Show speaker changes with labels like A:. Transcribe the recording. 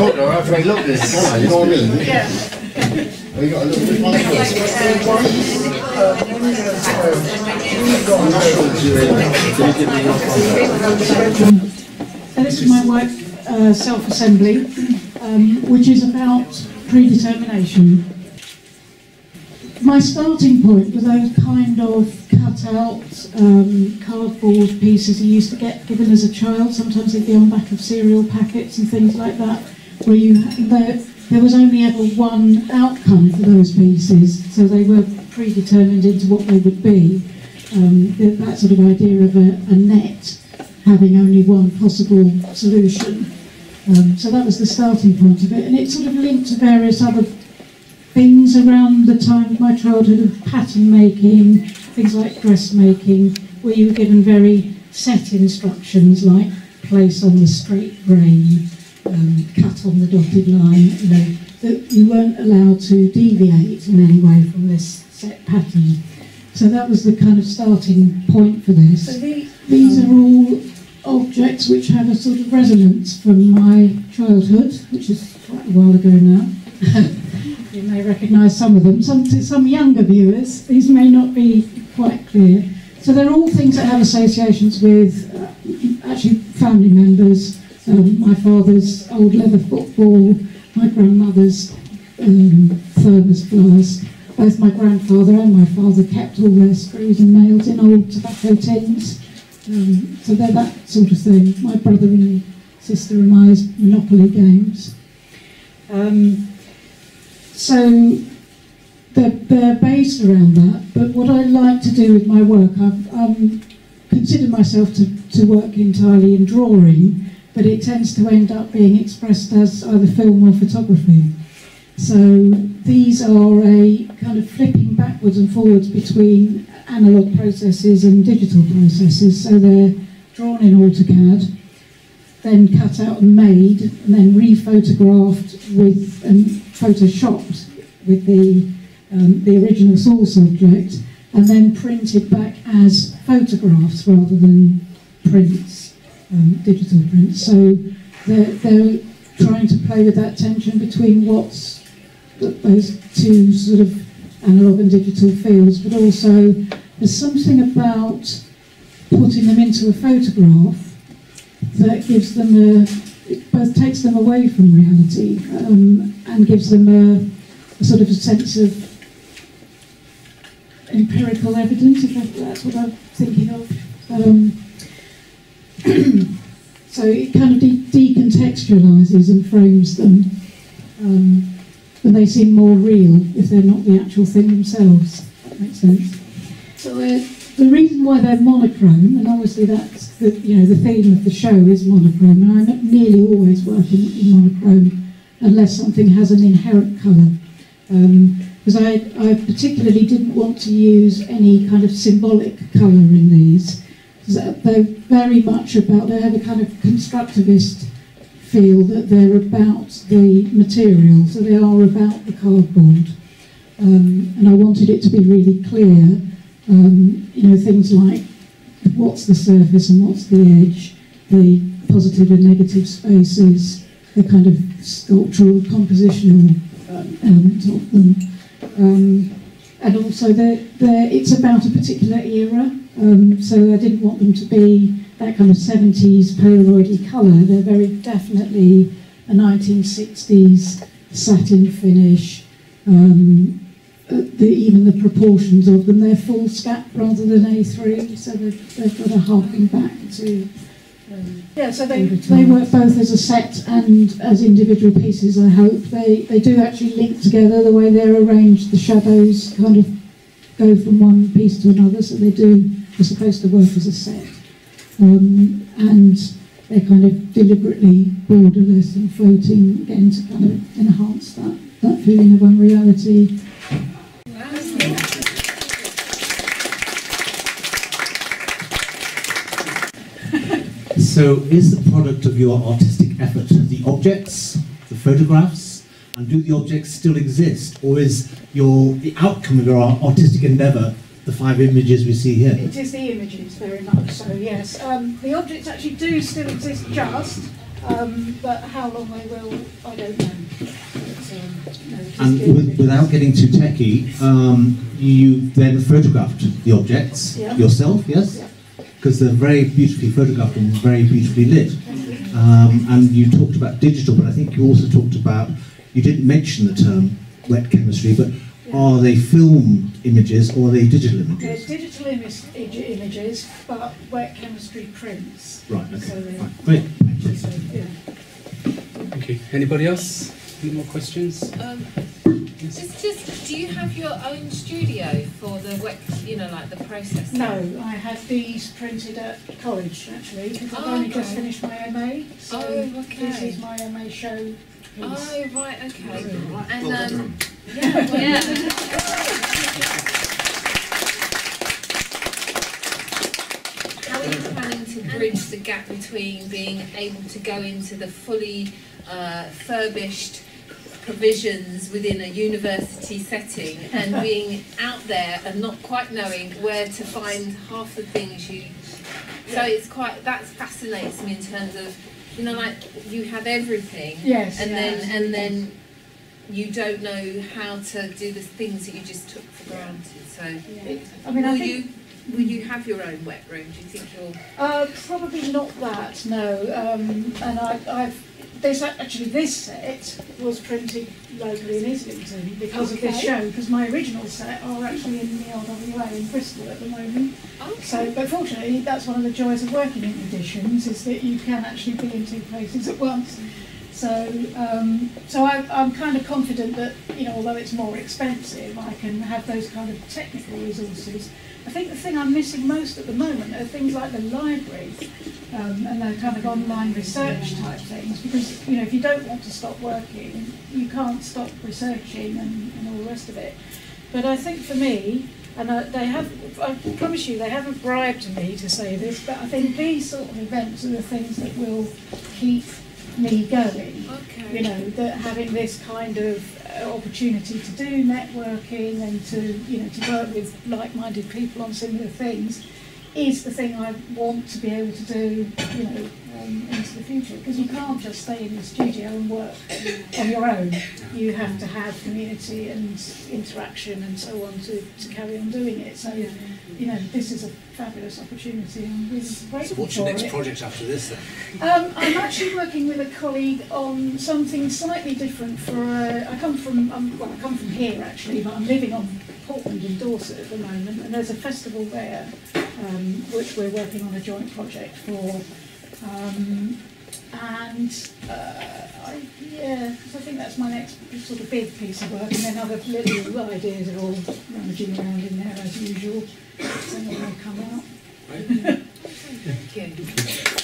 A: talk to her after I look at this, can I? You know what I mean?
B: Yeah.
A: We got a little bit of
C: So this is my work, Self-Assembly, which is about predetermination. My starting point were those kind of cut-out cardboard pieces you used to get given as a child. Sometimes they'd be on back of cereal packets and things like that, where there was only ever one outcome for those pieces, so they were predetermined into what they would be. That sort of idea of a net having only one possible solution. So that was the starting point of it, and it sort of linked to various other things around the time of my childhood of pattern making, things like dressmaking, where you were given very set instructions like place on the straight grain, cut on the dotted line, that you weren't allowed to deviate in any way from this set pattern. So that was the kind of starting point for this. So these are all objects which have a sort of resonance from my childhood, which is quite a while ago now. You may recognise some of them. Some younger viewers, these may not be quite clear. So they're all things that have associations with actually family members. My father's old leather football, my grandmother's thermos flask. Both my grandfather and my father kept all their screws and nails in old tobacco tins. So they're that sort of thing. My brother and sister and I's Monopoly games. So they're based around that, but what I like to do with my work, I've considered myself to work entirely in drawing, but it tends to end up being expressed as either film or photography. So these are a kind of flipping backwards and forwards between analogue processes and digital processes. So they're drawn in AutoCAD, then cut out and made, and then rephotographed with and photoshopped with the original source object, and then printed back as photographs rather than prints, digital prints. So they're trying to play with that tension between what's those two sort of analogue and digital fields, but also there's something about putting them into a photograph that gives them it both takes them away from reality and gives them a sort of a sense of empirical evidence, if that's what I'm thinking of. So it kind of decontextualises and frames them, and they seem more real if they're not the actual thing themselves. If that makes sense. So the reason why they're monochrome, and obviously that's the theme of the show is monochrome, and I'm nearly always working in monochrome unless something has an inherent colour. Because I particularly didn't want to use any kind of symbolic colour in these. They're very much about, they have a kind of constructivist feel that they're about the material, so they are about the cardboard. And I wanted it to be really clear, things like what's the surface and what's the edge, the positive and negative spaces, the kind of sculptural, compositional element of them. And also it's about a particular era, so I didn't want them to be that kind of 70s Polaroidy colour. They're very definitely a 1960s satin finish. Even the proportions of them, they're full scat rather than A3, so they've got a harking back to... so they work both as a set and as individual pieces, I hope. They do actually link together, the way they're arranged, the shadows kind of go from one piece to another, so they're supposed to work as a set. And they're kind of deliberately borderless and floating, again, to kind of enhance that feeling of unreality.
D: So is the product of your artistic effort the objects, the photographs, and do the objects still exist? Or is the outcome of your artistic endeavour the 5 images we see here?
C: It is the images, very much so, yes. The objects actually do still exist just, But how long they will, I don't know.
D: And without getting too techie, you then photographed the objects yourself, yes? Because they're very beautifully photographed and very beautifully lit. And you talked about digital, but I think you also talked about, you didn't mention the term wet chemistry, but are they filmed images or are they digital images?
C: They're digital images, but wet chemistry prints.
D: Right, okay.
C: So
D: Fine. Great. Thank you.
C: so, yeah.
B: Thank you. Anybody else? Any more questions?
E: It's just, do you have your own studio for the wet, like the processing?
C: No, I had these printed at college actually, because I've only just finished my MA. So this is my MA show piece.
E: Oh, right, okay. And how are you planning to bridge the gap between being able to go into the fully furbished provisions within a university setting and being out there and not quite knowing where to find half the things you... So it's quite, that fascinates me in terms of, like you have everything, and then you don't know how to do the things that you just took for granted. So,
C: I mean,
E: will you have your own wet room? Do you think you'll?
C: Probably not that. No, and I've this set was printed locally in Islington because of this show, because my original set are actually in the RWA in Bristol at the moment.
E: Okay.
C: So, but fortunately, that's one of the joys of working in editions, is that you can actually be in two places at once. So, I'm kind of confident that, although it's more expensive, I can have those kind of technical resources. I think the thing I'm missing most at the moment are things like the library and the kind of online research type things, because if you don't want to stop working, you can't stop researching and all the rest of it. But I think for me, and I promise you, they haven't bribed me to say this, but I think these sort of events are the things that will keep me going.
E: Okay.
C: That having this kind of opportunity to do networking and to work with like-minded people on similar things is the thing I want to be able to do into the future, because you can't just stay in the studio and work on your own. You have to have community and interaction and so on to carry on doing it. So this is a fabulous opportunity. I'm really grateful.
F: So what's your next project after this then?
C: I'm actually working with a colleague on something slightly different. I come from here actually, but I'm living on London and Dorset at the moment, and there's a festival there which we're working on a joint project for. So I think that's my next sort of big piece of work, and then other little ideas are all rummaging around in there as usual. So they'll come out.
E: Thank you.